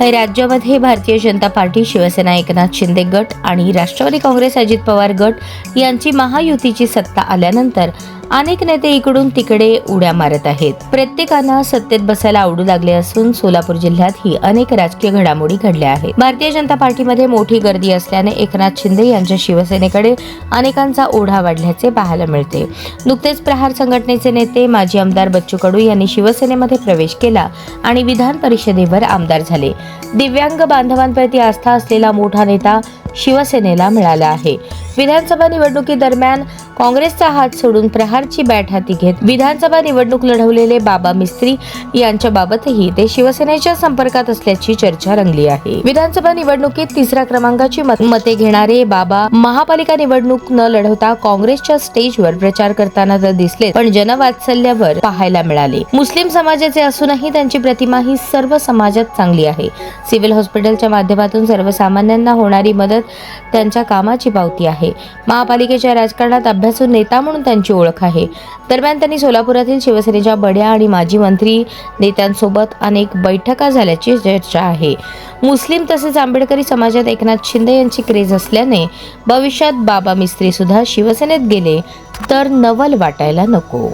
राज्यामध्ये भारतीय जनता पार्टी, शिवसेना एकनाथ शिंदे गट आणि राष्ट्रवादी काँग्रेस अजित पवार गट यांची महायुतीची सत्ता आल्यानंतर अनेक नेते इकडून तिकडे उड्या मारत आहेत. प्रत्येकांना सत्तेत बसायला आवडू लागले असून सोलापूर जिल्ह्यातही अनेक राजकीय घडामोडी घडल्या आहेत. भारतीय जनता पार्टीमध्ये मोठी गर्दी असल्याने एकनाथ शिंदे यांच्या शिवसेनेकडे अनेकांचा ओढा वाढल्याचे पाहायला मिळते. नुकतेच प्रहार संघटनेचे नेते माजी आमदार बच्चू कडू यांनी शिवसेनेमध्ये प्रवेश केला आणि विधान परिषदेवर आमदार झाले. दिव्यांग बांधवांप्रती आस्था असलेला मोठा नेता शिवसेनेला मिळाला आहे. विधानसभा निवडणुकीदरम्यान काँग्रेसचा हात सोडून प्रहारची बॅट हाती घेत विधानसभा निवडणूक लढवलेले बाबा मिस्त्री यांच्याबाबतही ते शिवसेनेच्या संपर्कात असल्याची चर्चा रंगली आहे. विधानसभा निवडणुकीत तिसऱ्या क्रमांकाची मते घेणारे बाबा महापालिका निवडणूक न लढवता काँग्रेसच्या स्टेजवर प्रचार करताना तर दिसले, पण जनवात्सल्यावर पाहायला मिळाले. मुस्लिम समाजाचे असूनही त्यांची प्रतिमा ही सर्व समाजात चांगली आहे. सिव्हिल हॉस्पिटलच्या माध्यमातून सर्वसामान्यांना होणारी मदत त्यांच्या कामाची पावती आहे. महापालिकेच्या राजकारणात अभ्यासू नेता म्हणून त्यांची ओळख आहे. दरम्यान त्यांनी सोलापुरातील शिवसेनेच्या बड्या आणि माजी मंत्री नेत्यांसोबत अनेक बैठका झाल्याची चर्चा आहे. मुस्लिम तसेच आंबेडकरी समाजात एकनाथ शिंदे यांची क्रेज असल्याने भविष्यात बाबा मिस्त्री सुद्धा शिवसेनेत गेले तर नवल वाटायला नको.